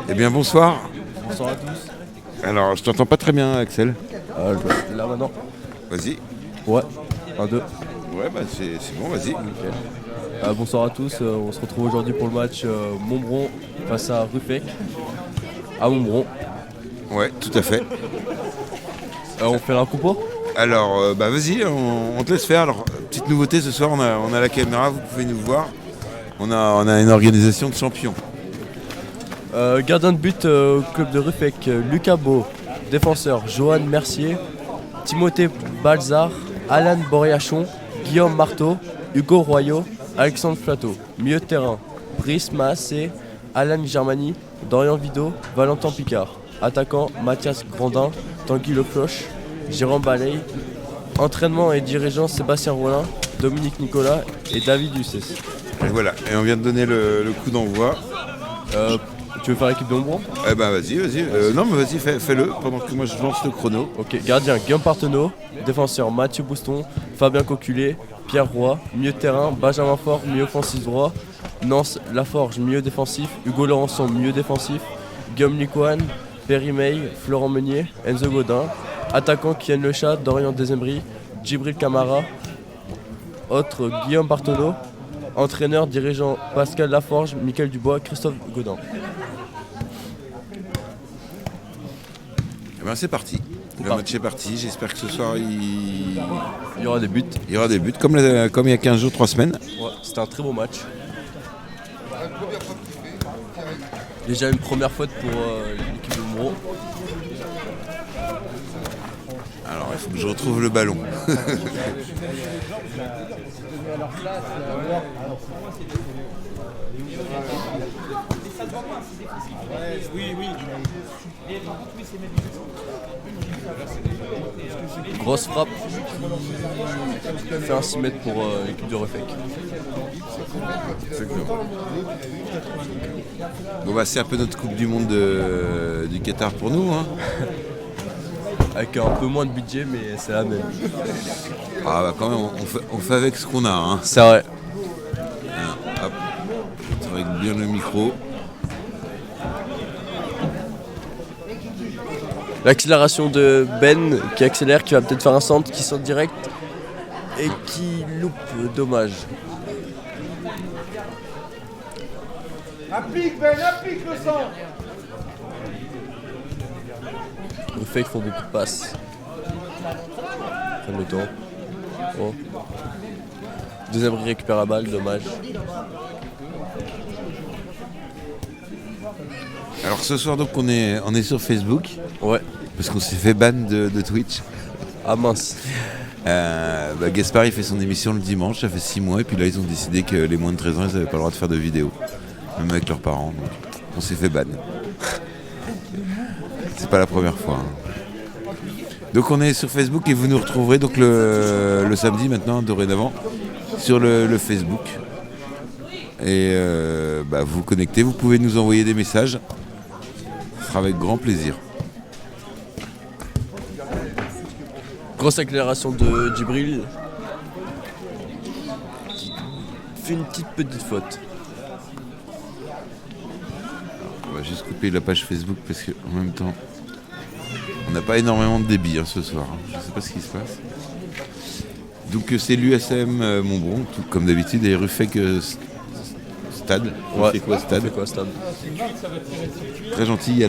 Eh bien, bonsoir. Bonsoir à tous. Alors, je t'entends pas très bien, Axel. Là maintenant. Vas-y. Ouais, 1, 2. Ouais, bah c'est bon, vas-y. Nickel. Bonsoir à tous, on se retrouve aujourd'hui pour le match Montbron face à Ruffec à Montbron. Ouais, tout à fait. On fait un compo. Alors, bah vas-y, on te laisse faire. Alors, petite nouveauté ce soir, on a la caméra, vous pouvez nous voir. On a une organisation de champions. Gardien de but au club de Ruffec, Lucas Beau. Défenseur, Johan Mercier. Timothée Balzar, Alan Boriachon, Guillaume Marteau, Hugo Royaux, Alexandre Plateau. Milieu de terrain, Brice Massé, Alan Germani, Dorian Vido, Valentin Picard. Attaquant, Mathias Grandin, Tanguy Lecloche, Jérôme Baley. Entraînement et dirigeant, Sébastien Rollin, Dominique Nicolas et David Hussès. Et voilà, et on vient de donner le coup d'envoi. Tu veux faire l'équipe de Montbron? Eh ben vas-y. Non mais vas-y, fais-le pendant que moi je lance le chrono. Ok, gardien Guillaume Partenot, défenseur Mathieu Bouston, Fabien Coculé, Pierre Roy, milieu de terrain Benjamin Faure, milieu offensif droit, Nance Laforge, milieu défensif, Hugo Laurençon, milieu défensif, Guillaume Licoine, Perry May, Florent Meunier, Enzo Godin, attaquant Kian Lechat, Dorian Desembry, Djibril Camara, autre Guillaume Partenot, entraîneur, dirigeant Pascal Laforge, Michael Dubois, Christophe Godin. Eh ben c'est parti. Le match est parti, j'espère que ce soir Il y aura des buts. il y aura des buts, comme il y a 15 jours, 3 semaines. Ouais, c'était un très beau match. Déjà une première faute pour l'équipe de Montbron. Alors il faut que je retrouve le ballon. Grosse frappe qui fait un 6 mètres pour l'équipe de Ruffec. Bon bah c'est un peu notre Coupe du Monde du Qatar pour nous. Hein. Avec un peu moins de budget, mais c'est la même. Ah bah quand même, on fait avec ce qu'on a. Hein. C'est vrai. Hop, on règle bien le micro. L'accélération de Ben qui accélère, qui va peut-être faire un centre, qui sort direct et qui loupe. Dommage. Applique Ben, applique le centre. Ruffec font beaucoup de passes. Prennent le temps. Oh. Deuxième récupère la balle, dommage. Alors ce soir donc on est sur Facebook. Ouais. Parce qu'on s'est fait ban de Twitch. Ah mince. Gaspard il fait son émission le dimanche, ça fait 6 mois et puis là ils ont décidé que les moins de 13 ans ils n'avaient pas le droit de faire de vidéos. Même avec leurs parents. Donc on s'est fait ban. C'est pas la première fois. Hein. Donc on est sur Facebook et vous nous retrouverez donc le samedi maintenant, dorénavant, sur le Facebook. Et vous vous connectez, vous pouvez nous envoyer des messages. Ce sera avec grand plaisir. Grosse accélération de Djibril. Qui fait une petite faute. On va juste couper la page Facebook parce qu'en même temps, on n'a pas énormément de débit ce soir. Je ne sais pas ce qui se passe. Donc c'est l'USM Montbron, tout comme d'habitude, et Ruffec Stade. Ouais. C'est quoi Stade? Stade. Très gentil, il y a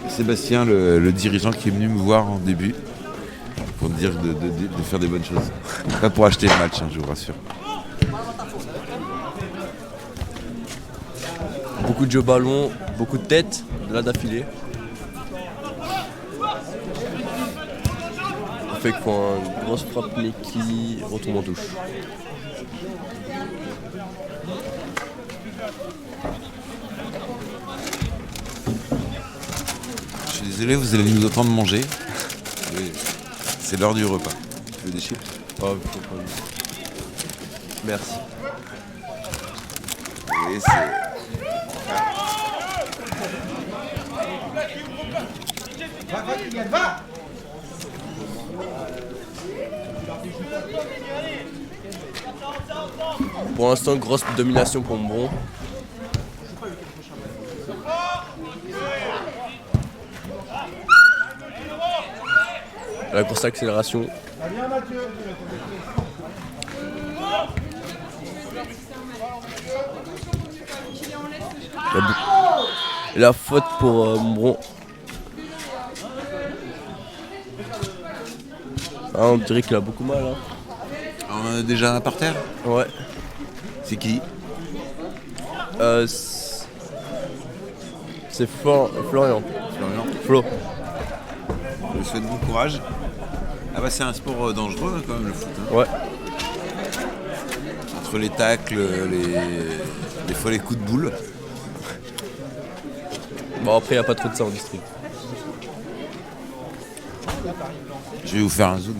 Sébastien, le dirigeant, qui est venu me voir en début pour me dire de faire des bonnes choses. Pas pour acheter le match, je vous rassure. Beaucoup de jeux ballon, beaucoup de têtes, là d'affilée. Fait qu'ils font une grosse frappe mais qui retombe en touche. Je suis désolé, vous allez nous entendre manger. Oui, c'est l'heure du repas. Tu veux des chips? Oh, faut pas. Merci. Et c'est... Va. Pour l'instant, grosse domination pour Montbron. La grosse accélération. La faute pour Montbron. Ah, on dirait qu'il a beaucoup mal. Hein. On en a déjà un par terre. Ouais. C'est qui? C'est Florian. Florian. Flo. Je lui souhaite bon courage. Ah bah c'est un sport dangereux hein, quand même le foot. Hein. Ouais. Entre les tacles, des fois les coups de boule. Bon après il n'y a pas trop de ça en district. Je vais vous faire un zoom.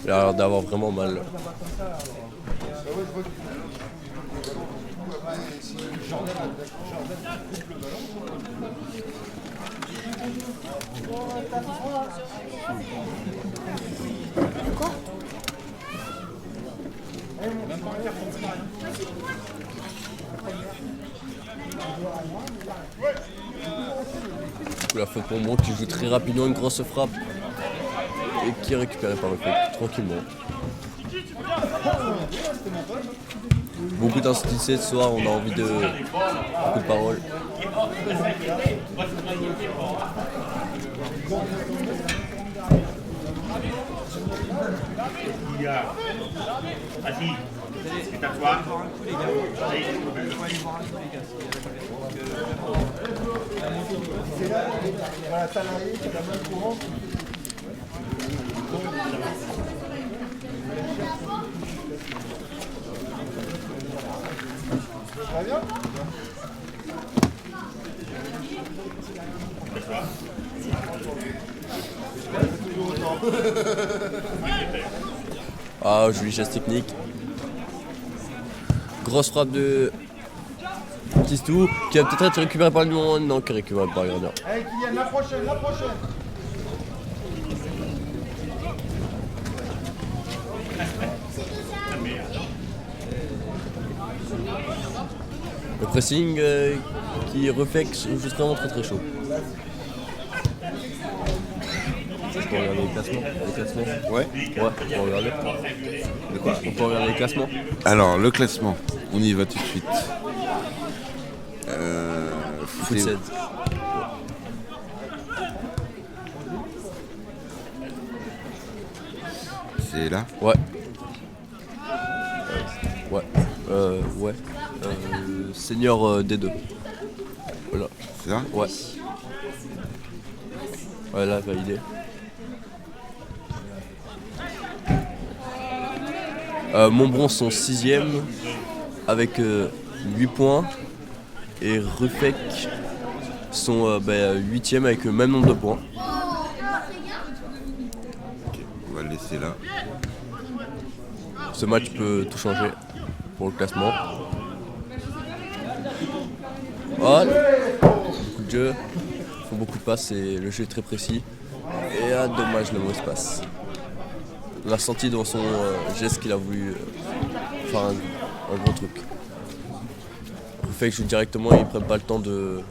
Il a l'air d'avoir vraiment mal. La faute pour moi qui joue très rapidement une grosse frappe et qui est récupérée par le fait tranquillement. Beaucoup d'intensité ce soir, on a envie de beaucoup de paroles. Vas-y, c'est à toi. Ah, joli geste technique. Grosse frappe de Tistou qui va peut-être être récupéré par le numéro 1. Non, qui est récupéré par le gardien. Allez, Kylian, la prochaine, la prochaine. Le pressing qui refait juste vraiment très très chaud. On peut regarder les classements. Ouais. Ouais, on peut regarder. De quoi? On peut regarder les classements. Alors le classement, on y va tout de suite. Foot 16. C'est là. Ouais. Ouais. Ouais. Senior D2. Voilà. C'est ça. Ouais. Ouais, là, validé. Montbron sont 6ème avec 8 points. Et Ruffec sont 8ème avec le même nombre de points. Ok, on va le laisser là. Ce match peut tout changer pour le classement. Oh, beaucoup de jeu, ils font beaucoup de passes et le jeu est très précis. Et dommage le mauvais passe. On a senti dans son geste qu'il a voulu faire un gros truc. Ruffec joue directement et ils prennent pas le temps de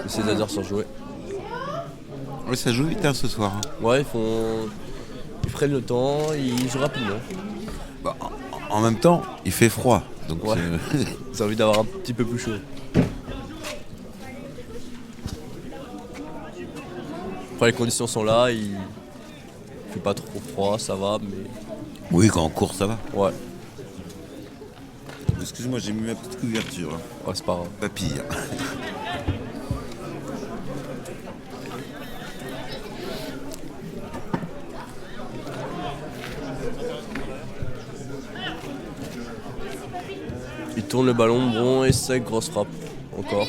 laisser les adversaires jouer. Ouais, ça joue vite hein, ce soir. Hein. Ouais, ils prennent le temps, ils jouent rapidement. Bah, en même temps, il fait froid. Donc Ouais. J'ai envie d'avoir un petit peu plus chaud. Après les conditions sont là, il fait pas trop froid, ça va, mais oui, quand on court, ça va. ouais, Excuse-moi, j'ai mis ma petite couverture. Hein. ouais c'est pas grave. Pas pire. Il tourne le ballon, Montbron et sec, grosse frappe, encore.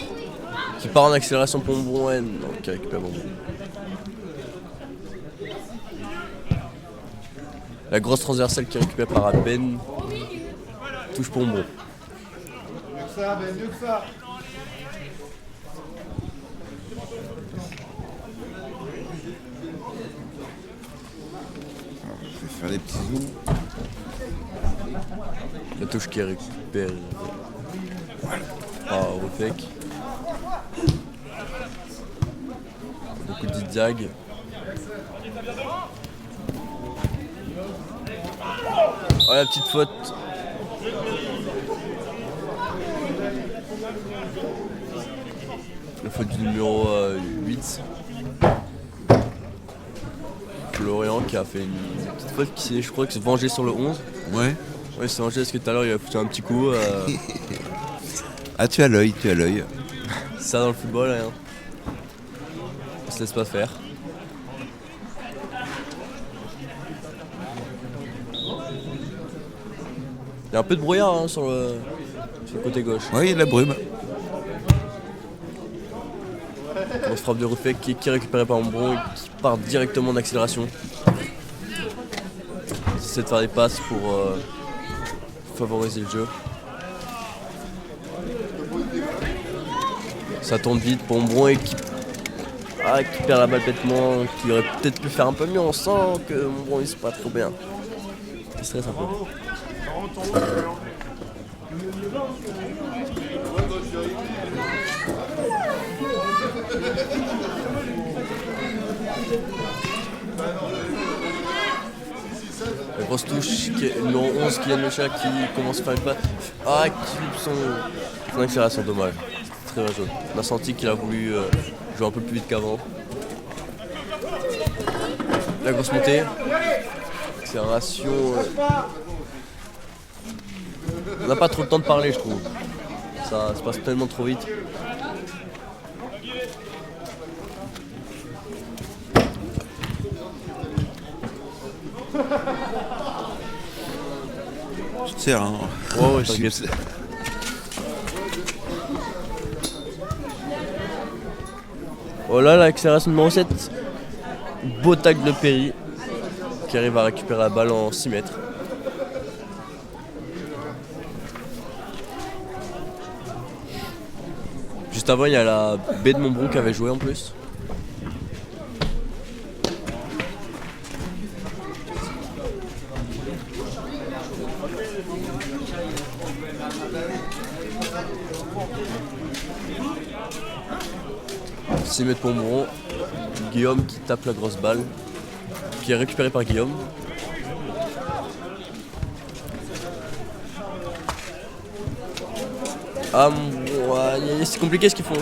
Qui part en accélération pour Montbron, non, qui récupère Montbron. La grosse transversale qui récupère par à peine. Touche pour Montbron. Mieux que ça, Ben, mieux que ça. Faire des petits zooms. La touche qui récupère par Rufek. Beaucoup de zigzags. Oh, la petite faute. La faute du numéro 8. Florian qui a fait une petite faute je crois qu'il s'est vengé sur le 11. Ouais. Ouais, il s'est vengé parce que tout à l'heure il a foutu un petit coup. Ah, tu as l'œil. Ça dans le football, hein. On se laisse pas faire. Il y a un peu de brouillard hein, sur le côté gauche. Ouais, il y a de la brume. On se frappe de Rufek qui est récupéré par Ombron et qui part directement en accélération. Il essaie de faire des passes pour favoriser le jeu. Ça tourne vite pour Ombron et qui perd la balle bêtement, qui aurait peut-être pu faire un peu mieux. On sent que Ombron il se pas trop bien. Il stresse un peu. La grosse touche, le numéro 11 Kylian Mecha qui commence à faire une passe. Qui loupe son accélération, dommage. C'est très bien joué. On a senti qu'il a voulu jouer un peu plus vite qu'avant. La grosse montée. Accélération. On n'a pas trop le temps de parler, je trouve. Ça se passe tellement trop vite. Je te sers, hein. Ouais, t'inquiète. Voilà l'accélération numéro 7. Beau tacle de Perry qui arrive à récupérer la balle en 6 mètres. Juste avant, il y a la baie de Montbron qui avait joué en plus. C'est mettre Montbron. Guillaume qui tape la grosse balle, qui est récupérée par Guillaume. C'est compliqué ce qu'ils font.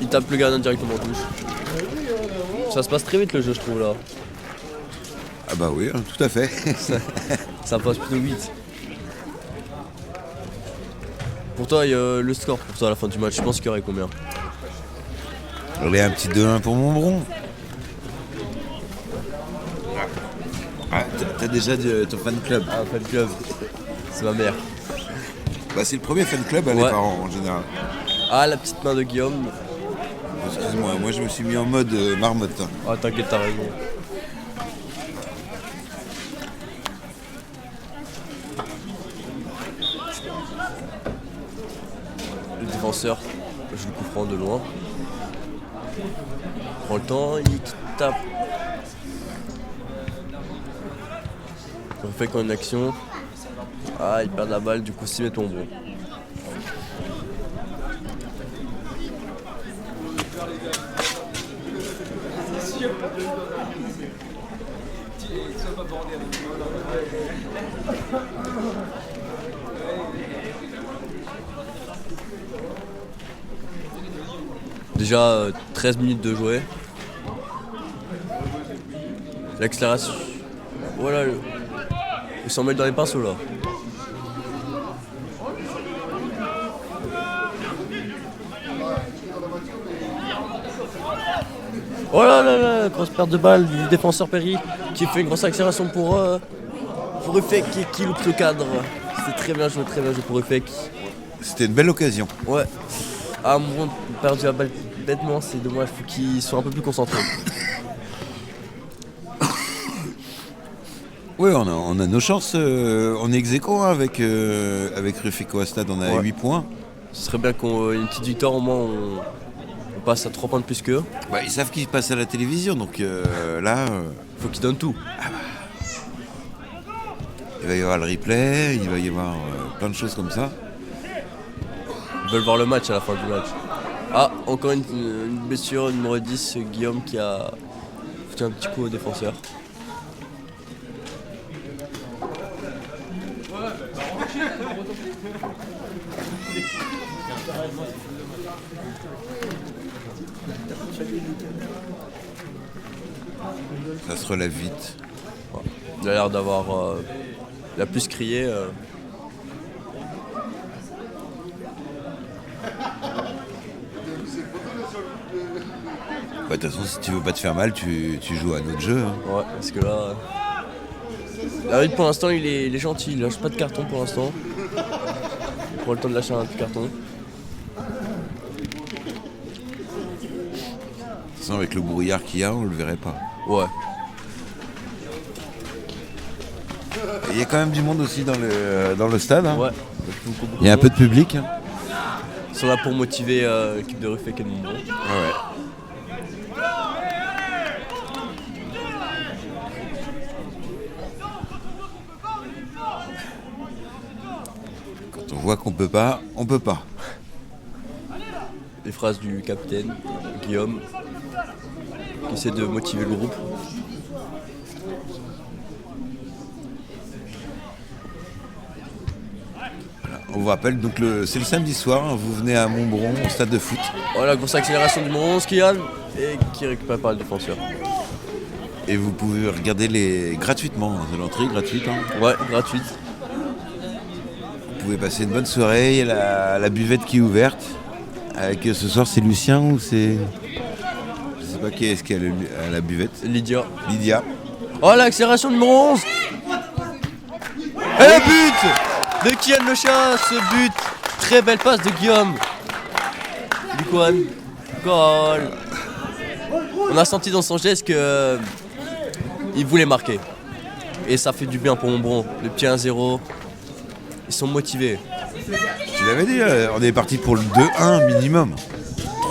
Ils tapent le gardien directement en touche. Ça se passe très vite le jeu, je trouve là. Ah bah oui, tout à fait. Ça passe plutôt vite. Pour toi, le score pour toi à la fin du match, je pense qu'il y aurait combien? Allez, un petit 2-1 pour Montbron. T'as déjà ton fan club. Ah, fan club. C'est ma mère. Bah, c'est le premier fan club à les parents en général. Ah, la petite main de Guillaume. Excuse-moi, moi je me suis mis en mode marmotte. Ah, t'inquiète, t'as raison. Le défenseur joue le coup franc de loin. Prend le temps, il tape. On fait quand une action. Il perd la balle, du coup 6 mètres Montbron. Déjà 13 minutes de jouer. L'accélération. Voilà, il s'en met dans les pinceaux là. Oh là là là, grosse perte de balle du défenseur Perry qui fait une grosse accélération pour Rufek qui loupe le cadre. C'était très bien joué pour Rufek. C'était une belle occasion. Ouais. Montbron a perdu la balle bêtement, c'est dommage, faut qu'ils soient un peu plus concentrés. Oui, on a nos chances. On est ex-aequo avec Rufeco à Stade, on a 8 points. Ce serait bien qu'on ait une petite victoire, au moins on passe à 3 points de plus qu'eux. Bah, ils savent qu'ils passent à la télévision, donc là, Faut qu'ils donnent tout. il va y avoir le replay, il va y avoir plein de choses comme ça. Ils veulent voir le match à la fin du match. Ah, encore une blessure, numéro 10, Guillaume qui a foutu un petit coup au défenseur. Ça se relève vite. Il a l'air d'avoir... il a plus crié. Bah, de toute façon, si tu veux pas te faire mal, tu joues à notre jeu. Hein. Ouais, parce que là... L'arbitre pour l'instant il est gentil, il lâche pas de carton pour l'instant. Il prend le temps de lâcher un petit carton. De toute façon, avec le brouillard qu'il y a, on le verrait pas. Ouais. Et il y a quand même du monde aussi dans le stade. Hein. Ouais. Il y a un peu de public. Hein. Ils sont là pour motiver l'équipe de Ruffec et de Montbron. Ouais. Quand on voit qu'on peut pas, on peut pas. Les phrases du capitaine, Guillaume, qui essaie de motiver le groupe. On vous rappelle, donc c'est le samedi soir, hein, vous venez à Montbron, au stade de foot. Voilà, grosse accélération du numéro 11 Kylian, et qui récupère par le défenseur. Et vous pouvez regarder gratuitement, hein, de l'entrée gratuite. Hein. Ouais, gratuite. Vous pouvez passer une bonne soirée, il y a la buvette qui est ouverte. Avec ce soir, c'est Lucien ou c'est... Je sais pas qui est-ce qu'il y a à la buvette. Lydia. Lydia. Oh, l'accélération numéro 11. Et le but de Kylian Lechat, ce but. Très belle passe de Guillaume. Ducoan. Goal. On a senti dans son geste que il voulait marquer. Et ça fait du bien pour Montbron. Le petit 1-0. Ils sont motivés. Tu l'avais dit, on est parti pour le 2-1 minimum.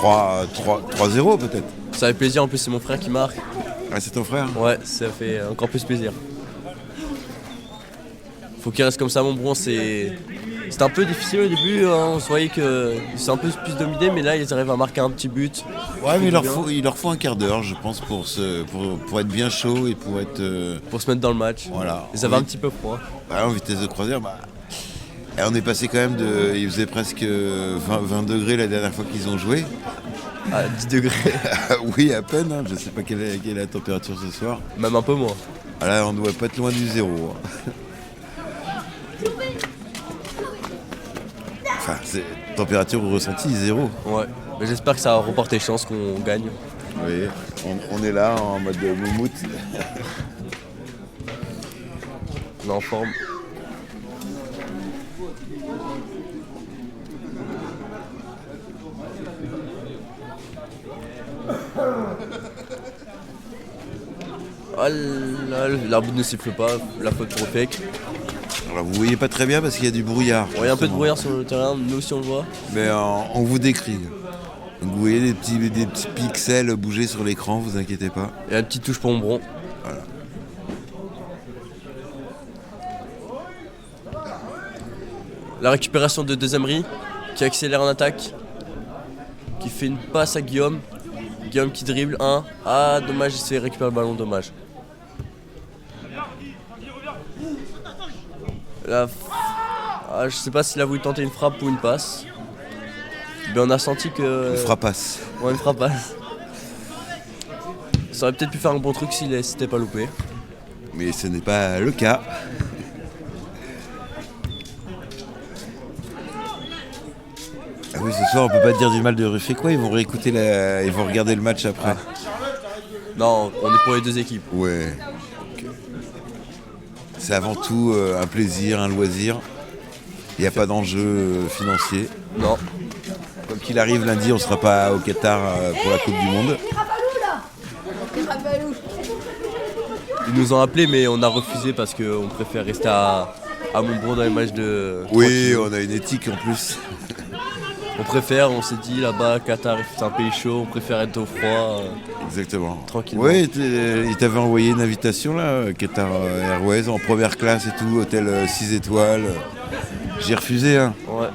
3-0 peut-être. Ça fait plaisir, en plus c'est mon frère qui marque. Ah, c'est ton frère? Ouais, ça fait encore plus plaisir. Faut qu'il reste comme ça, Montbron. C'était un peu difficile au début, hein. On se voyait que c'est un peu plus dominé, mais là ils arrivent à marquer un petit but. Ouais, mais il leur faut un quart d'heure, je pense, pour être bien chaud et pour être... Pour se mettre dans le match. Voilà. Ils avaient un petit peu froid. Bah, en vitesse de croisière, et on est passé quand même il faisait presque 20 degrés la dernière fois qu'ils ont joué. À 10 degrés. Oui, à peine, hein. Je sais pas quelle est la température ce soir. Même un peu moins. Ah là, on doit pas être loin du zéro. Hein. Enfin, c'est température ressentie, zéro. Ouais. Mais j'espère que ça va reporter chance qu'on gagne. Oui, on est là en mode moumoute. On est en forme. Ah là, l'arbitre ne siffle pas, la faute pour Ruffec. Alors vous voyez pas très bien parce qu'il y a du brouillard. Il y a un peu de brouillard sur le terrain, nous aussi on le voit. Mais on vous décrit. Donc vous voyez des petits pixels bouger sur l'écran, vous inquiétez pas. Il y a une petite touche pour Montbron. Voilà. La récupération de Dezemri qui accélère en attaque, qui fait une passe à Guillaume. Guillaume qui dribble, ah dommage, il s'est récupéré le ballon, dommage. Là, je sais pas s'il a voulu tenter une frappe ou une passe. Mais on a senti que... Une frappasse. Ouais, une frappasse. Ça aurait peut-être pu faire un bon truc s'il s'était pas loupé. Mais ce n'est pas le cas. Ah oui, ce soir on peut pas dire du mal de Ruffec, quoi, ils vont réécouter ils vont regarder le match après. Non, on est pour les deux équipes. Ouais. Okay. C'est avant tout un plaisir, un loisir. Il n'y a pas d'enjeu financier. Non. Comme qu'il arrive lundi, on ne sera pas au Qatar pour la Coupe du Monde. Ils nous ont appelés mais on a refusé parce qu'on préfère rester à Montbron dans les matchs de... Oui, on a une éthique en plus. on s'est dit là-bas, Qatar, c'est un pays chaud, on préfère être au froid. Exactement. Tranquillement. Oui, il t'avait envoyé une invitation là, Qatar Airways, en première classe et tout, hôtel 6 étoiles. J'ai refusé, hein. Ouais.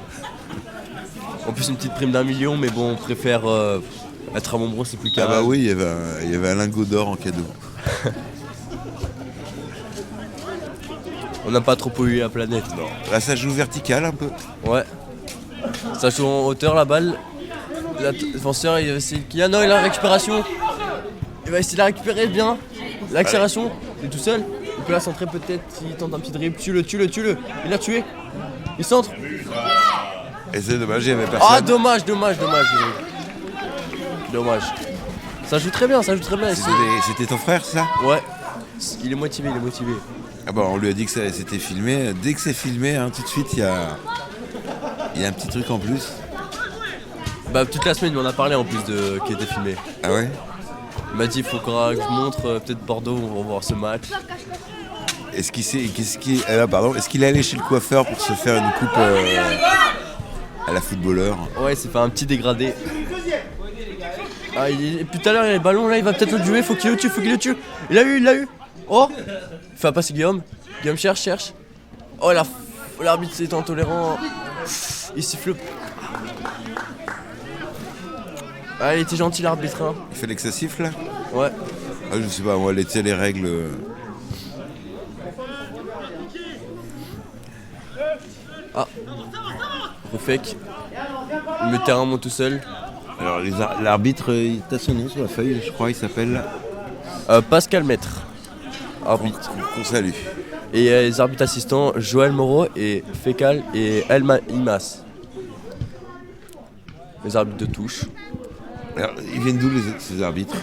En plus, une petite prime d'1 million, mais bon, on préfère être à Montbron, c'est plus Ah calme. bah oui, il y avait un lingot d'or en cadeau. On n'a pas trop pollué la planète. Non. Là, ça joue vertical un peu. Ouais. Ça joue en hauteur la balle. Le défenseur, il va essayer. Il a la récupération. Il va essayer de la récupérer bien. L'accélération. Il est tout seul. Il peut la centrer peut-être s'il tente un petit dribble. Tue-le. Il l'a tué. Il centre. Et c'est dommage, il y avait personne. Ah, dommage. Ça joue très bien. C'était ton frère, ça? Ouais. Il est motivé. Ah bah on lui a dit que c'était filmé. Dès que c'est filmé, hein, tout de suite, il y a un petit truc en plus. Bah, toute la semaine, il m'en a parlé en plus qui était filmé. Ah ouais? Il m'a dit, il faut que je montre peut-être Bordeaux, on va voir ce match. Est-ce qu'il est allé chez le coiffeur pour se faire une coupe à la footballeur? Ouais, c'est fait un petit dégradé. Ah, et puis tout à l'heure, il y a le ballon, là, il va peut-être le jouer, faut qu'il le tue. Il l'a eu. Oh, il fait un passe Guillaume. Guillaume cherche. Oh, l'arbitre c'est intolérant. Il siffle. Ah, il était gentil l'arbitre. Hein. Il fallait que ça siffle là? Ouais. Ah, je sais pas, moi, les règles. Ah. Refek. Le terrain monte tout seul. Alors, l'arbitre, t'as son nom sur la feuille, je crois, il s'appelle Pascal Maître. Arbitre. Qu'on salue. Et les arbitres assistants, Joël Moreau et Fécal et Elma Imas. Les arbitres de touche. Alors, ils viennent d'où ces arbitres?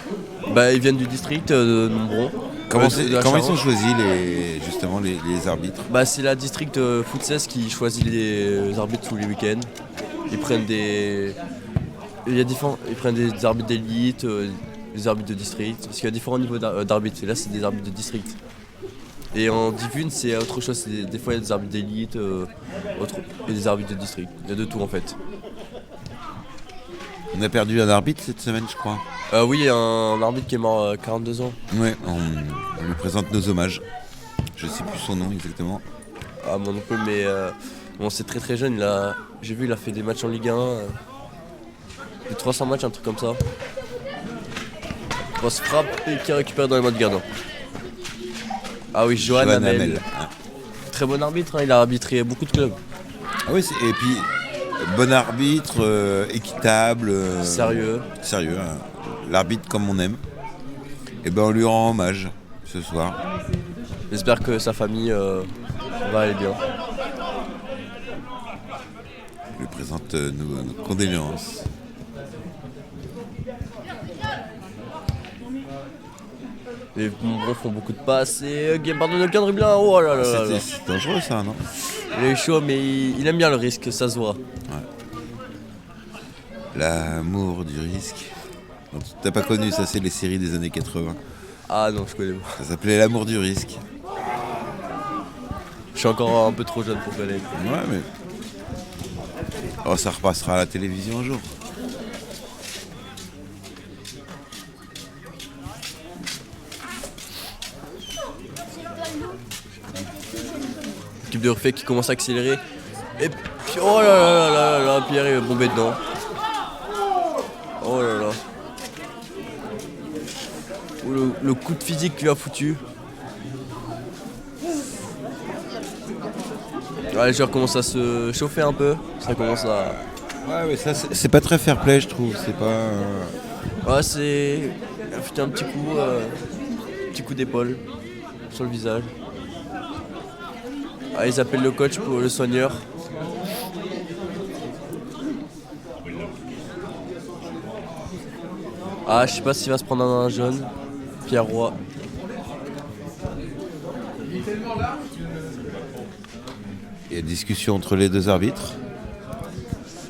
Bah, ils viennent du district de Montbron. Comment ils Charente. sont choisis les arbitres? Bah, c'est la district Foot 16 qui choisit les arbitres tous les week-ends. Ils prennent des arbitres d'élite, des arbitres de district, parce qu'il y a différents niveaux d'arbitres. Et là, c'est des arbitres de district. Et en Divune, c'est autre chose. Des fois, il y a des arbitres d'élite et des arbitres de district. Il y a de tout en fait. On a perdu un arbitre cette semaine, je crois. Oui, il y a un arbitre qui est mort à 42 ans. Ouais, on lui présente nos hommages. Je sais plus son nom exactement. Ah, mon oncle, mais bon, c'est très jeune. J'ai vu, il a fait des matchs en Ligue 1. Plus de 300 matchs, un truc comme ça. Grosse frappe et qui récupère dans les mains de gardien. Ah oui, Johan Hamel. Ah. Très bon arbitre, hein, il a arbitré beaucoup de clubs. Ah oui, et puis bon arbitre, équitable. Sérieux. Hein. L'arbitre comme on aime. Et ben on lui rend hommage ce soir. J'espère que sa famille va aller bien. On lui présente nos condoléances. Les Montbron font beaucoup de passes et pardon, aucun dribble là. Oh là là là là. C'est dangereux ça, non? Il est chaud mais il aime bien le risque, ça se voit. Ouais. L'amour du risque. Non, t'as pas connu ça, c'est les séries des années 80. Ah non, je connais pas. Ça s'appelait L'amour du risque. Je suis encore un peu trop jeune pour connaître. Ouais, mais. Oh, ça repassera à la télévision un jour. L'équipe de Refait qui commence à accélérer. Et puis, oh là là, Pierre est bombé dedans. Oh là là. Oh, le coup de physique qu'il a foutu. Ouais, les joueurs commencent à se chauffer un peu. Ça commence à. Ouais, mais ça, c'est pas très fair play, je trouve. C'est pas. Ouais, c'est. Il a foutu un petit coup d'épaule sur le visage. Ah, ils appellent le coach pour le soigneur. Ah, je sais pas s'il va se prendre un jaune. Pierre Roy. Il y a discussion entre les deux arbitres.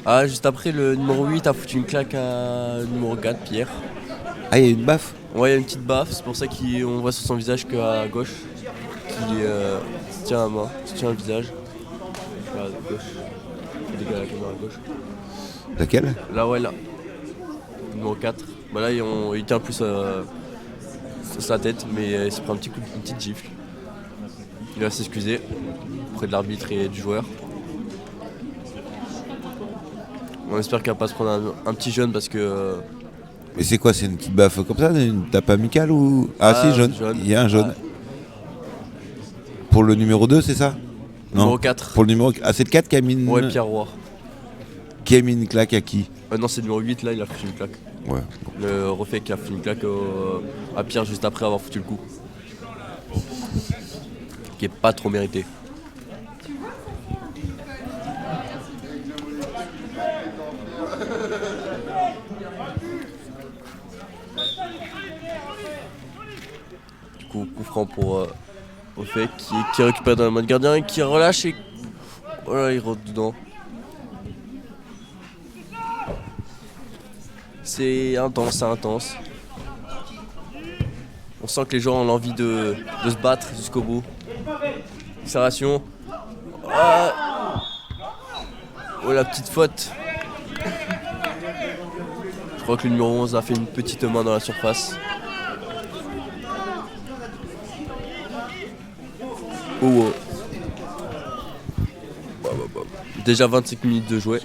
Ah, juste après, le numéro 8 a foutu une claque à numéro 4, Pierre. Ah, il y a une baffe? Ouais, il y a une petite baffe, c'est pour ça qu'on voit sur son visage qu'à gauche. Qui se tient la main, se tient le visage. À gauche. Il décale la caméra à gauche. Laquelle? Là, ouais, là. Numéro 4. Bah là, il tient plus sur sa tête, mais il s'est pris une petite gifle. Il va s'excuser auprès de l'arbitre et du joueur. On espère qu'il va pas se prendre un petit jeune parce que... Mais c'est quoi? C'est une petite baffe comme ça? Une tape amicale ou... Ah si, jaune. Il y a un jaune. Ouais. Pour le numéro 2, c'est ça? Numéro 4. Pour le numéro... Ah, c'est le 4 qui a mis une... Ouais, Pierre Roy. Qui a mis une claque à qui? Non, c'est le numéro 8, là, il a foutu une claque. Ouais. Le refait qui a foutu une claque à Pierre juste après avoir foutu le coup. Qui est pas trop mérité. Du coup, coup franc pour Refait qui récupère dans le mode gardien et qui relâche et... Voilà, il rentre dedans. C'est intense. On sent que les joueurs ont l'envie de se battre jusqu'au bout. Accélération. Oh, la petite faute. Je crois que le numéro 11 a fait une petite main dans la surface. Oh. Déjà 25 minutes de jouer.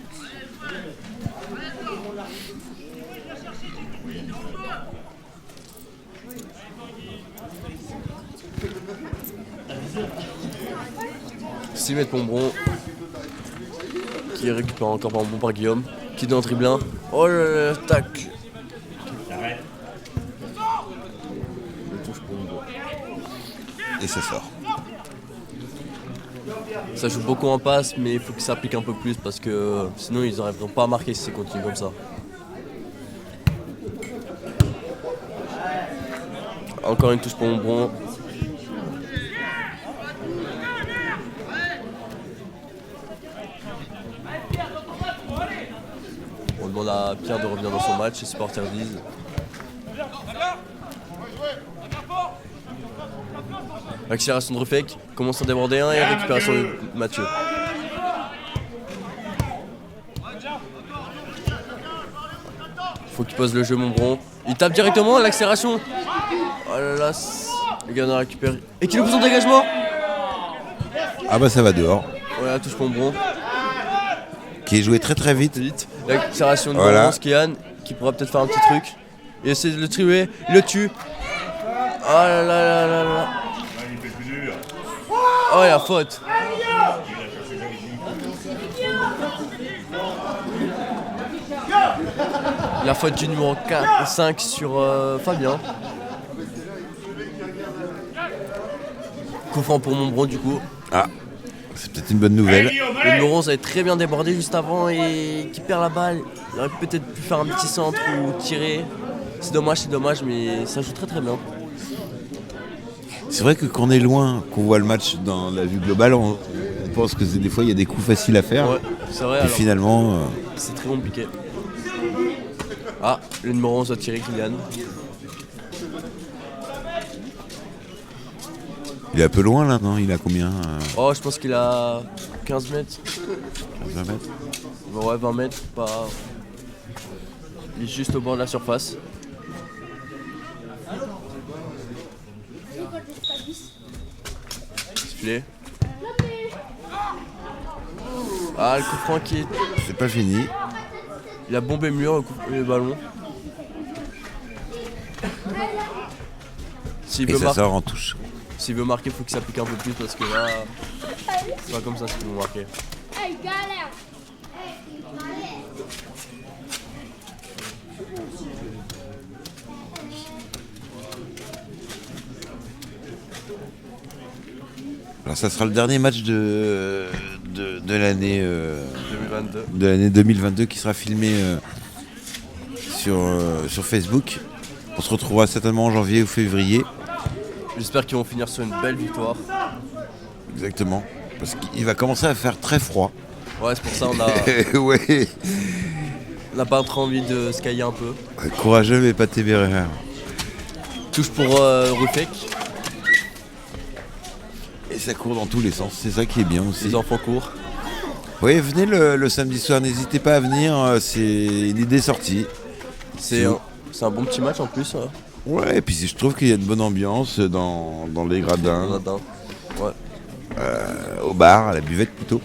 Simette Pombron qui récupère encore par bon par Guillaume qui donne un dribblin. Oh là là, tacle. Et ça sort. Ça joue beaucoup en passe, mais il faut qu'il s'applique un peu plus parce que sinon ils n'arriveront pas à marquer si ça continue comme ça. Encore une touche pour Pombron. On demande à Pierre de revenir dans son match, les supporters disent. Accélération de Refek, commence à déborder un et récupération de Mathieu. Faut qu'il pose le jeu Montbron. Il tape directement à l'accélération. Oh là là, le gardien récupère. Et qui le pousse en dégagement. Ah bah ça va dehors. Voilà, touche Montbron. Qui est joué très très vite. L'accélération de Voilà. Skian qui pourra peut-être faire un petit truc. Il essaie de le trier, il le tue. Oh là là là là là. Oh la faute. La faute du numéro 4, 5 sur Fabien. Coup franc pour Montbron du coup. Ah, c'est peut-être une bonne nouvelle. Le numéro 11 avait très bien débordé juste avant et qui perd la balle. Il aurait peut-être pu faire un petit centre ou tirer. C'est dommage, mais ça joue très très bien. C'est vrai que quand on est loin, qu'on voit le match dans la vue globale, on pense que des fois il y a des coups faciles à faire. Ouais, c'est vrai. Et Alors, finalement, c'est très compliqué. Ah, le numéro 11 a tiré Kylian. il est un peu loin là, non? Il a combien Oh, je pense qu'il a 15 mètres. 20 mètres. Ouais, 20 mètres, pas. Il est juste au bord de la surface. Sifflé. Ah, le coup franc qui est. C'est pas fini. Il a bombé le mur, le ballon. S'il Et veut, ça sort en touche. s'il veut marquer, il faut qu'il s'applique un peu plus parce que là, c'est pas comme ça qu'ils vont marquer. Hey, galère! Alors ça sera le dernier match de l'année 2022. de l'année 2022 qui sera filmé sur Facebook. On se retrouvera certainement en janvier ou février. J'espère qu'ils vont finir sur une belle victoire. Exactement. Parce qu'il va commencer à faire très froid. Ouais, c'est pour ça on Ouais. n'a pas trop envie de se cailler un peu. Courageux mais pas téméraire. Touche pour Rufek, Et ça court dans tous les sens. C'est ça qui est bien aussi. les enfants courent. Oui, venez le samedi soir, n'hésitez pas à venir, c'est une idée sortie. C'est un bon petit match en plus. Ouais, et puis je trouve qu'il y a une bonne ambiance dans les gradins, Ouais. au bar, à la buvette plutôt.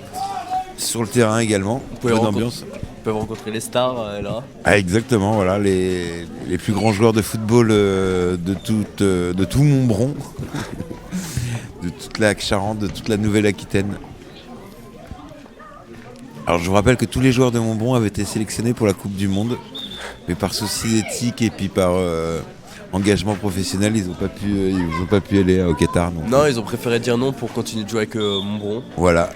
Sur le terrain également, bonne ambiance. Ils peuvent rencontrer les stars là. Ah, exactement, voilà, les plus grands joueurs de football de tout Montbron, de toute la Charente, de toute la Nouvelle-Aquitaine. Alors je vous rappelle que tous les joueurs de Montbron avaient été sélectionnés pour la Coupe du Monde, mais par souci d'éthique et puis par engagement professionnel, ils n'ont pas pu aller au Qatar. Donc, non, ils ont préféré dire non pour continuer de jouer avec Montbron. Voilà.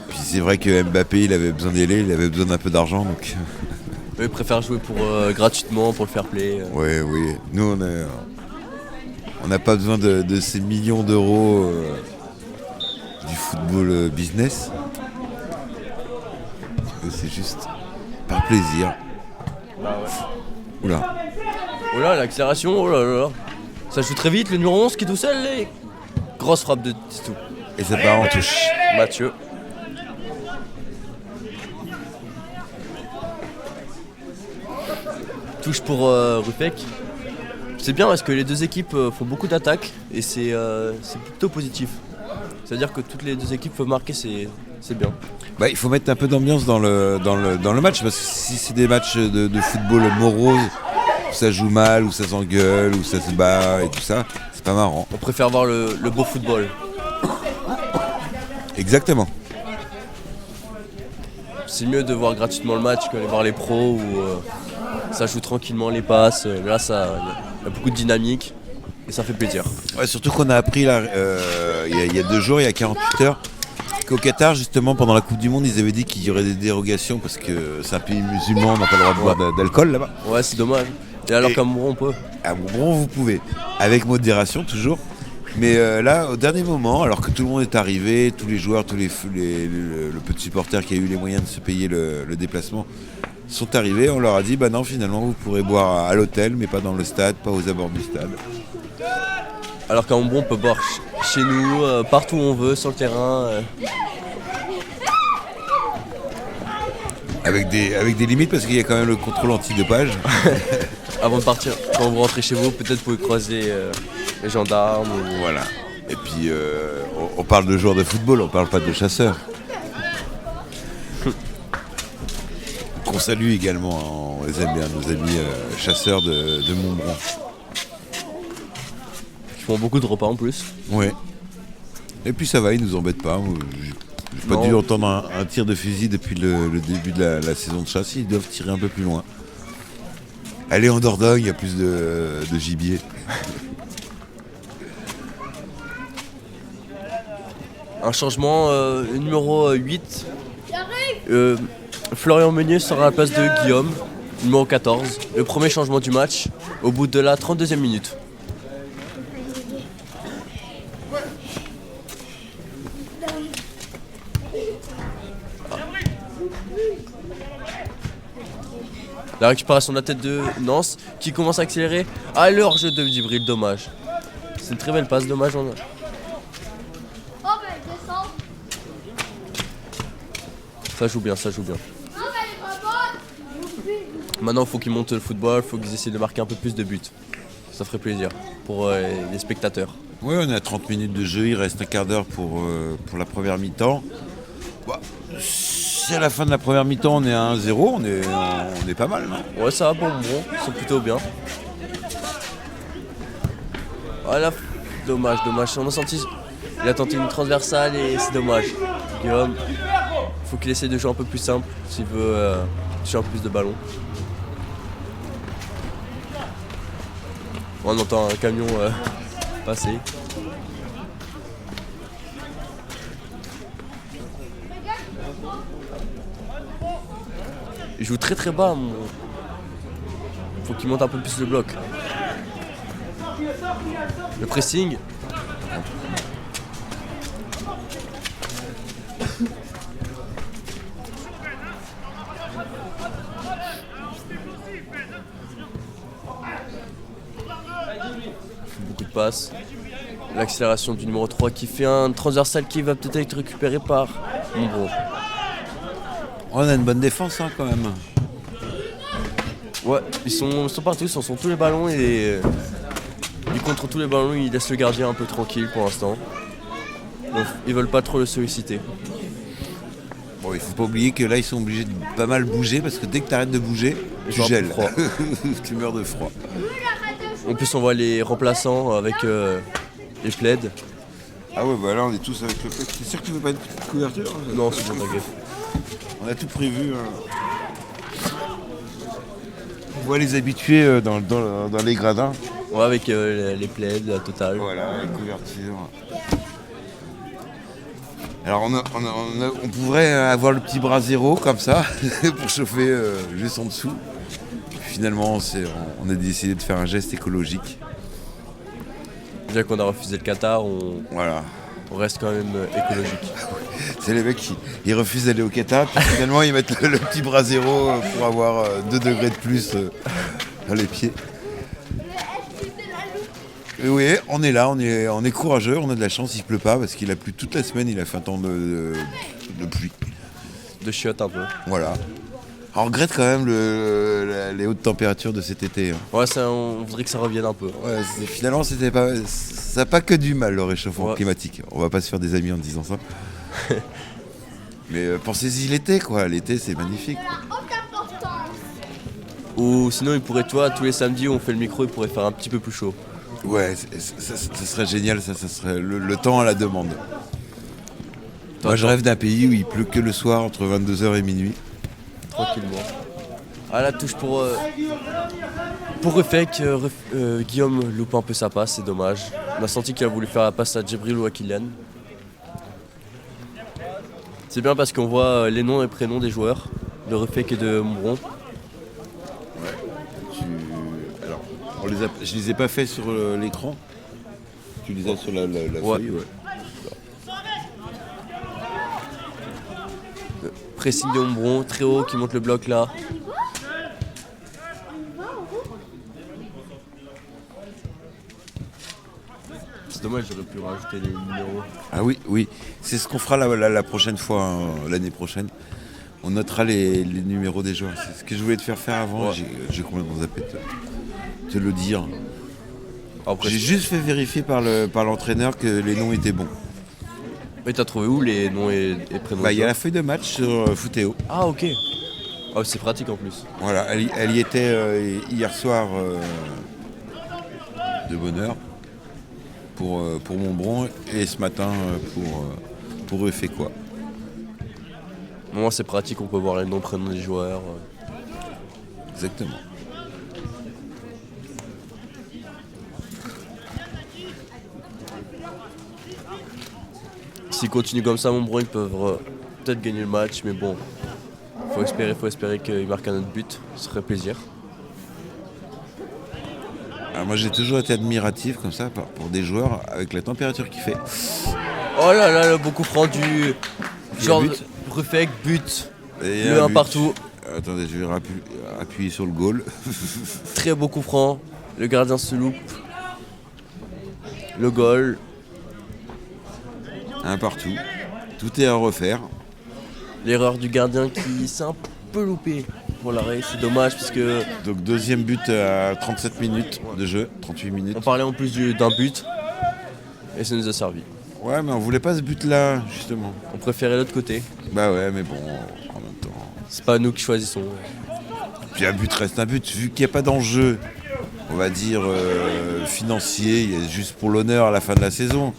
Puis c'est vrai que Mbappé, il avait besoin d'y aller, il avait besoin d'un peu d'argent, donc. Eux, ils préfèrent jouer pour gratuitement, pour le fair play. Oui. Nous, on n'a pas besoin de ces millions d'euros du football business. C'est juste par plaisir. Oula. Oh là, l'accélération, oh là là. Ça joue très vite, le numéro 11 qui est tout seul. Et... grosse frappe de Tistou. Et ça part en touche. Mathieu. Touche pour Rufek. C'est bien parce que les deux équipes font beaucoup d'attaques et c'est plutôt positif. C'est-à-dire que toutes les deux équipes peuvent marquer, c'est bien. Bah, il faut mettre un peu d'ambiance dans le match, parce que si c'est des matchs de football morose, où ça joue mal, où ça s'engueule, où ça se bat et tout ça, c'est pas marrant. On préfère voir le beau football. Exactement. C'est mieux de voir gratuitement le match qu'aller voir les pros où ça joue tranquillement les passes. Là, il y a beaucoup de dynamique et ça fait plaisir. Ouais, surtout qu'on a appris là, il y a 2 jours, il y a 48 heures, qu'au Qatar, justement, pendant la Coupe du Monde, ils avaient dit qu'il y aurait des dérogations parce que c'est un pays musulman, on n'a pas le droit de boire d'alcool là-bas. Ouais, c'est dommage. Et alors qu'à Montbron, on peut. À Montbron, vous pouvez, avec modération toujours. Mais là, au dernier moment, alors que tout le monde est arrivé, tous les joueurs, le peu de supporters qui a eu les moyens de se payer le déplacement, sont arrivés, on leur a dit, bah non, finalement, vous pourrez boire à l'hôtel, mais pas dans le stade, pas aux abords du stade. Alors qu'à Montbron, on peut boire chez nous, partout où on veut, sur le terrain. Avec des limites, parce qu'il y a quand même le contrôle antidopage. Avant de partir, quand vous rentrez chez vous, peut-être vous pouvez croiser les gendarmes. Voilà. Et puis, on parle de joueurs de football, on parle pas de chasseurs. Qu'on salue également, hein, on les aime bien, nos amis chasseurs de Montbron. Ils font beaucoup de repas en plus. Ouais. Et puis ça va, ils nous embêtent pas. J'ai pas dû entendre un tir de fusil depuis le début de la saison de chasse. Ils doivent tirer un peu plus loin. Allez en Dordogne, il y a plus de gibier. Un changement, numéro 8. Florian Meunier sera à la place de Guillaume, numéro 14. Le premier changement du match, au bout de la 32e minute. La récupération de la tête de Nance qui commence à accélérer. Ah, le hors-jeu de Djibril, dommage. C'est une très belle passe, dommage. Ça joue bien, ça joue bien. Maintenant, il faut qu'ils montent le football, il faut qu'ils essaient de marquer un peu plus de buts. Ça ferait plaisir pour les spectateurs. Oui, on est à 30 minutes de jeu, il reste un quart d'heure pour la première mi-temps. Bah, si à la fin de la première mi-temps on est à 1-0, on est pas mal, non? Ouais, ça va pour Montbron, ils sont plutôt bien. Voilà, dommage. On a senti. Il a tenté une transversale et c'est dommage. Guillaume, faut qu'il essaie de jouer un peu plus simple s'il veut toucher un peu plus de ballon. On entend un camion passer. Il joue très très bas. Faut qu'il monte un peu plus le bloc. Le pressing. Beaucoup de passes. L'accélération du numéro 3 qui fait un transversal qui va peut-être être récupéré par Montbron. On a une bonne défense quand même. Ouais, ils sont partout, ils sont sur tous les ballons et ils contrent tous les ballons, ils laissent le gardien un peu tranquille pour l'instant. Donc ils veulent pas trop le solliciter. Bon, il faut pas oublier que là ils sont obligés de pas mal bouger parce que dès que tu arrêtes de bouger, tu ont un peu gèles. froid. Tu meurs de froid. En plus on voit les remplaçants avec les plaids. Ah ouais, bah là on est tous avec le plaid. T'es sûr que tu veux pas une petite couverture? Non, c'est bon, t'inquiète. On a tout prévu. On voit les habitués dans les gradins. Ouais, avec les plaids, la totale. Voilà, les couvertures. Alors on pourrait avoir le petit bras zéro comme ça pour chauffer juste en dessous. Finalement, on a décidé de faire un geste écologique. Déjà qu'on a refusé le Qatar, Voilà. on reste quand même écologique. C'est les mecs qui ils refusent d'aller au Qatar, puis finalement ils mettent le petit bras zéro pour avoir 2 degrés de plus dans les pieds. Et oui, on est là, on est courageux, on a de la chance, il pleut pas parce qu'il a plu toute la semaine, il a fait un temps de pluie. De chiottes un peu. Voilà. On regrette quand même les hautes températures de cet été. Hein. Ouais, on voudrait que ça revienne un peu. Ouais, finalement, ça n'a pas que du mal le réchauffement Ouais. climatique. On va pas se faire des amis en disant ça. Mais pensez-y l'été, quoi. L'été, c'est magnifique. Quoi. Ou sinon, il pourrait, toi, tous les samedis où on fait le micro, il pourrait faire un petit peu plus chaud. Ouais, ça serait génial, ça serait le temps à la demande. Moi, je rêve d'un pays où il pleut que le soir entre 22h et minuit. Tranquillement. Ah, la touche pour Rufek. Guillaume loupe un peu sa passe, c'est dommage. On a senti qu'il a voulu faire la passe à Djibril ou à Kylian. C'est bien parce qu'on voit les noms et prénoms des joueurs, de Rufek et de Mombron. Alors, je les ai pas fait sur l'écran. Tu les as sur la feuille, ouais. Pressing de Mombron, très haut, qui monte le bloc là. C'est dommage, j'aurais pu rajouter les numéros. Ah oui. C'est ce qu'on fera la prochaine fois, hein, l'année prochaine. On notera les numéros des joueurs. C'est ce que je voulais te faire avant. Ouais. J'ai complètement zappé de te le dire. Après, J'ai juste fait vérifier par l'entraîneur que les noms étaient bons. mais t'as trouvé où les noms et prénoms? Bah, il y a la feuille de match sur Footéo. Ah, ok. Ah, c'est pratique en plus. Voilà, elle y était hier soir de bonne heure pour Montbron et ce matin pour Eufé quoi. Moi, c'est pratique, on peut voir les noms, prénoms des joueurs. Exactement. S'ils continuent comme ça, Montbron, ils peuvent peut-être gagner le match, mais bon, faut espérer qu'ils marquent un autre but, ce serait plaisir. Alors moi j'ai toujours été admiratif comme ça pour des joueurs avec la température qu'il fait. Oh là là, le beau coup franc du genre but. Rufek, but, Et le 1 but. partout, Attendez, je vais appuyer sur le goal. très beau coup franc, le gardien se loupe, le goal, Un partout. Tout est à refaire. l'erreur du gardien qui s'est un peu loupé pour l'arrêt, c'est dommage parce que Donc deuxième but à 37 minutes de jeu, 38 minutes. on parlait en plus d'un but et ça nous a servi. Ouais mais on voulait pas ce but là justement. On préférait l'autre côté, Bah ouais mais bon en même temps. c'est pas nous qui choisissons. Puis un but reste un but, vu qu'il n'y a pas d'enjeu, on va dire financier, il y a juste pour l'honneur à la fin de la saison.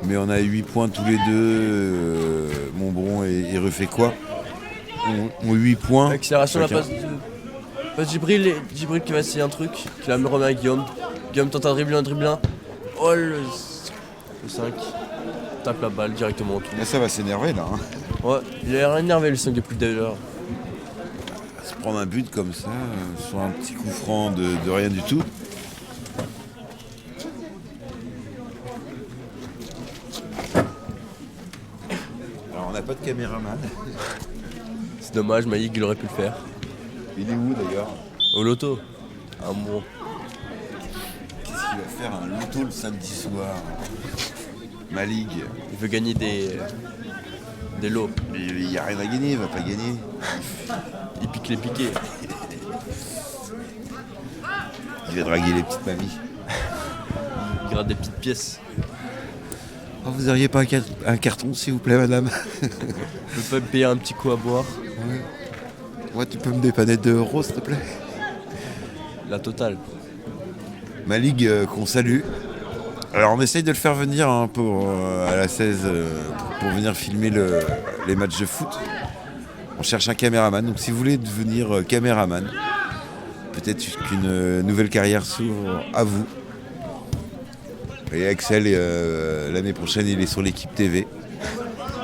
Mais on a 8 points tous les deux, Montbron et Refait-quoi ont 8 points. Accélération, la chacun. passe Djibril qui va essayer un truc, qui la remet à Guillaume. Guillaume tente un dribbling. Oh le 5. Tape la balle directement au trou. Là, ça va s'énerver là. Hein. Ouais, il a l'air énervé le 5 depuis d'ailleurs. Se prendre un but comme ça, sur un petit coup franc de rien du tout. Alors on n'a pas de caméraman. C'est dommage, Maïk il aurait pu le faire. Il est où d'ailleurs? Au loto. Ah bon. Qu'est-ce qu'il va faire un loto le samedi soir? Ma ligue. Il veut gagner des Des lots. Il n'y a rien à gagner, il va pas gagner. Il pique les piquets. Il va draguer les petites mamies. Il gratte des petites pièces. Oh, vous auriez pas un carton, s'il vous plaît, madame? Je peux pas me payer un petit coup à boire. Moi, tu peux me dépanner 2 euros, s'il te plaît? La totale. Ma ligue qu'on salue. Alors on essaye de le faire venir à la 16 pour venir filmer les matchs de foot. On cherche un caméraman, donc si vous voulez devenir caméraman, peut-être qu'une nouvelle carrière s'ouvre à vous. Et Axel, l'année prochaine, il est sur l'équipe TV.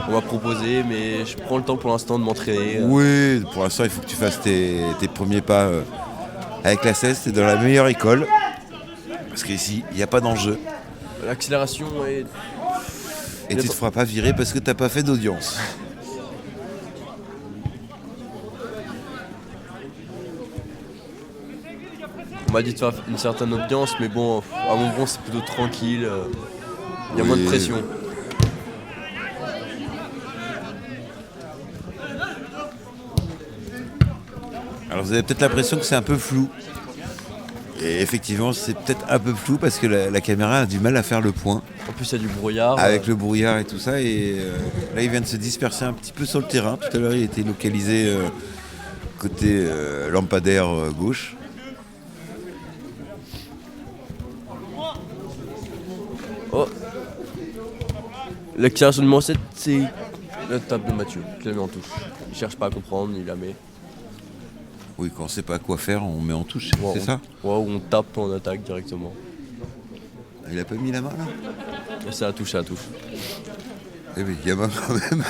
On m'a proposé, mais je prends le temps pour l'instant de m'entraîner. Oui, pour l'instant, il faut que tu fasses tes premiers pas avec la 16. C'est dans la meilleure école. Parce qu'ici, il n'y a pas d'enjeu. L'accélération est... Et tu te feras pas virer parce que t'as pas fait d'audience. On m'a dit de faire une certaine audience, mais bon, à Montbron c'est plutôt tranquille. Il y a moins de pression. Alors vous avez peut-être l'impression que c'est un peu flou. Et effectivement, c'est peut-être un peu flou parce que la caméra a du mal à faire le point. En plus, il y a du brouillard. Avec le brouillard et tout ça. Et là, il vient de se disperser un petit peu sur le terrain. Tout à l'heure, il était localisé côté lampadaire gauche. Oh. L'accélération numéro 7, c'est la table de Mathieu, qui la met en touche. Il cherche pas à comprendre, il la met. Oui, quand on sait pas quoi faire, on met en touche, Ouais, c'est ça? Ouais, ou on tape en attaque directement. Il a pas mis la main là? Et c'est à touche, c'est à touche. Eh oui, il y a main quand même.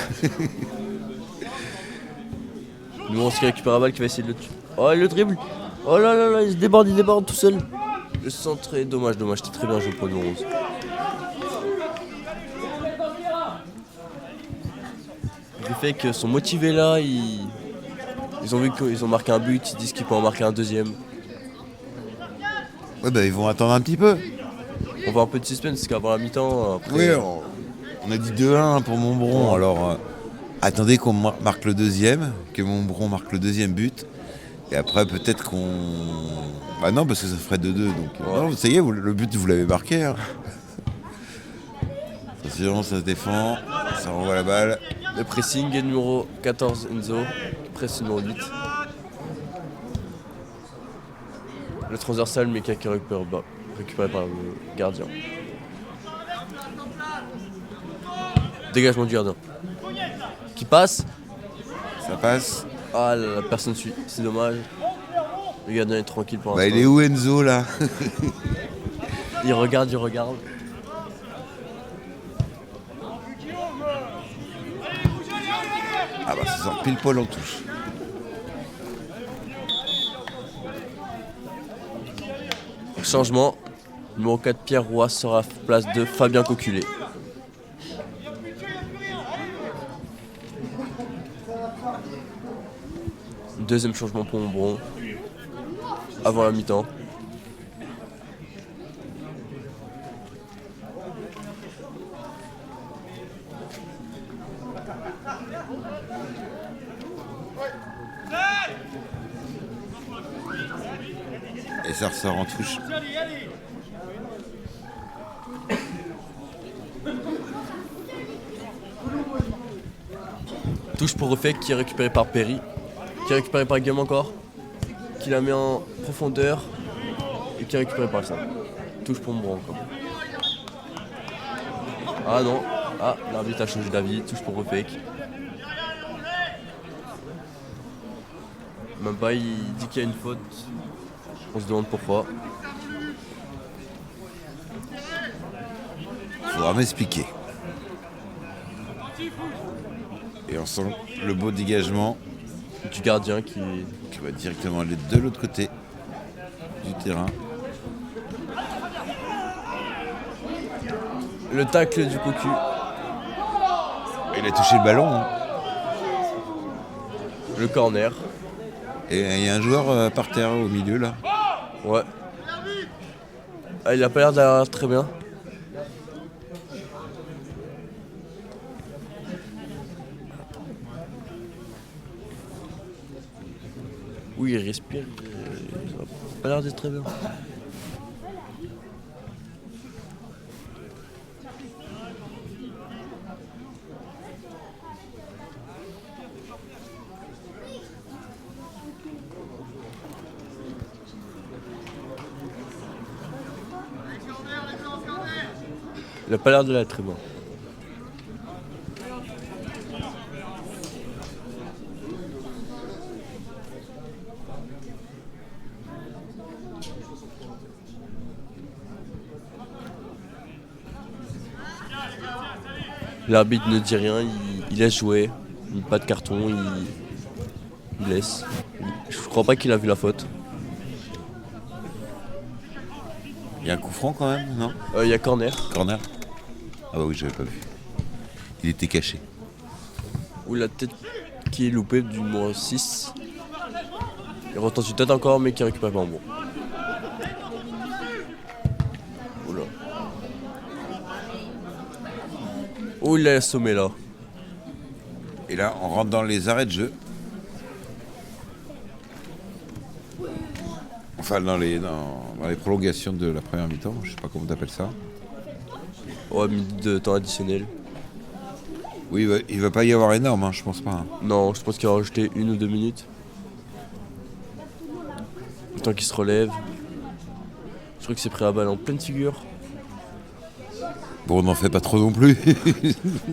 Nous on se récupère la balle qui va essayer de le tuer. Oh, le dribble. Oh là là là, il déborde tout seul. Le centre est dommage, c'était très bien joué pour le 11. Le fait qu'ils sont motivés là, ils ont vu qu'ils ont marqué un but, ils disent qu'ils peuvent en marquer un deuxième. Ouais, bah ils vont attendre un petit peu. On voit un peu de suspense parce qu'avant la mi-temps, après... Oui, on a dit 2-1 pour Montbron, alors attendez qu'on marque le deuxième, que Montbron marque le deuxième but, et après peut-être qu'on... Bah non, parce que ça ferait 2-2, donc... Ouais. Non, ça y est, le but vous l'avez marqué. Hein. Attention, ça se défend, ça renvoie la balle. Le pressing est numéro 14 Enzo, presse numéro 8. Le transversal, Meka qui est récupéré par le gardien. Dégagement du gardien. Qui passe. Ça passe. Ah, la personne suit, c'est dommage. Le gardien est tranquille pour l'instant. Bah il est où Enzo là? Il regarde. Ah bah ça sort pile poil en touche. Changement. Numéro 4, Pierre Roy sera à place de Fabien Coculé. Deuxième changement pour Montbron. Avant la mi-temps. Et ça ressort en touche. Touche pour Refek qui est récupéré par Perry. Qui est récupéré par Guillaume encore. Qui la met en profondeur. Et qui est récupéré par le centre. Touche pour Montbron encore. Ah non. Ah, l'arbitre a changé d'avis. Touche pour Refek. Même pas, il dit qu'il y a une faute. On se demande pourquoi. Faudra m'expliquer. Et on sent le beau dégagement Du gardien qui... qui va directement aller de l'autre côté du terrain. Le tacle du cocu. Il a touché le ballon. Hein. Le corner. Et il y a un joueur par terre au milieu là. Ouais. Ah, il a pas l'air d'aller très bien. Oui, il respire. Ça a pas l'air d'être très bien. Il a pas l'air de l'être très bien. L'arbitre ne dit rien, il laisse jouer. Pas de carton, il laisse. Je crois pas qu'il a vu la faute. Il y a un coup franc quand même, non? Il y a corner. Corner? Ah bah oui, j'avais pas vu. Il était caché. Ou la tête qui est loupée du numéro 6. Il retentit tête encore, mais qui récupère pas en bon. Oula. Oh, il a assommé là. Et là, on rentre dans les arrêts de jeu. Enfin, dans les prolongations de la première mi-temps, je sais pas comment t'appelles ça. Ouais, minute de temps additionnel. Oui, il va pas y avoir énorme, hein, je pense pas. Hein. Non, je pense qu'il va rajouter 1 ou 2 minutes. Le temps qu'il se relève. Je crois que c'est pris à balle en pleine figure. Bon, on n'en fait pas trop non plus.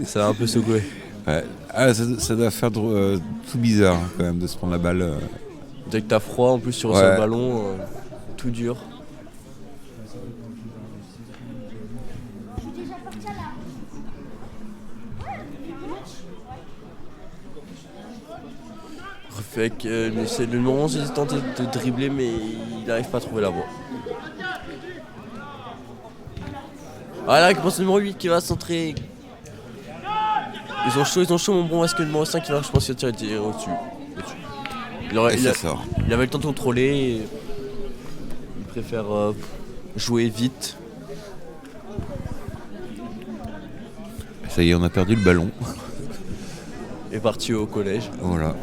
Ça a un peu secoué. Ouais. Ah, ça doit faire tout bizarre hein, quand même de se prendre la balle. Dès que t'as froid, en plus sur Ouais. le ballon, tout dur. Refait que c'est le numéro 11, il a tenté de dribbler, mais il n'arrive pas à trouver la voie. Ah là, il commence le numéro 8 qui va centrer. Ils ont chaud, mon bon, est-ce que le numéro 5 il va, je pense qu'il va tirer au-dessus. Et ça sort. Il avait le temps de contrôler. Et il préfère jouer vite. Ça y est, on a perdu le ballon. Et parti au collège. Voilà.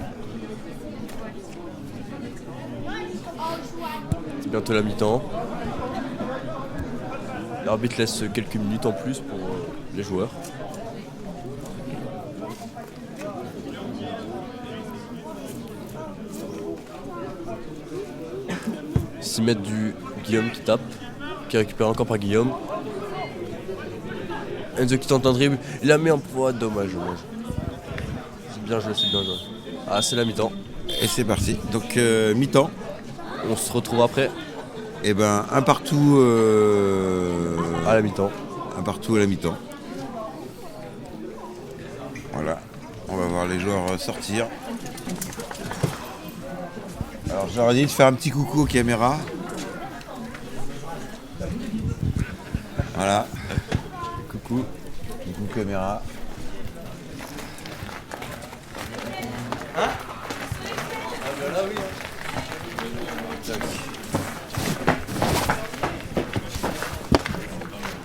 C'est bientôt la mi-temps. L'arbitre laisse quelques minutes en plus pour les joueurs. 6 mètres du Guillaume qui tape, qui récupère encore par Guillaume. Enzo qui tente un dribble, il la met en poids, dommage. C'est bien joué. Ah, c'est la mi-temps. Et c'est parti. Donc mi-temps. On se retrouve après. Et ben un partout À la mi-temps. Un partout à la mi-temps. Voilà. On va voir les joueurs sortir. Alors j'aurais dit de faire un petit coucou aux caméras. Voilà. Coucou. Coucou caméra.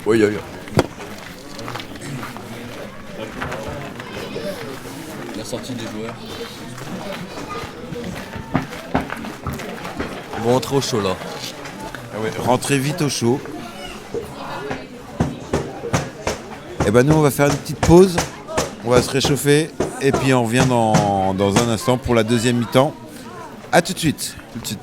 Oui. La sortie des joueurs. Ils vont rentrer au chaud là. Ah ouais, rentrez vite au chaud. Et ben nous on va faire une petite pause. On va se réchauffer. Et puis on revient dans un instant pour la deuxième mi-temps. A tout de suite. Tout de suite.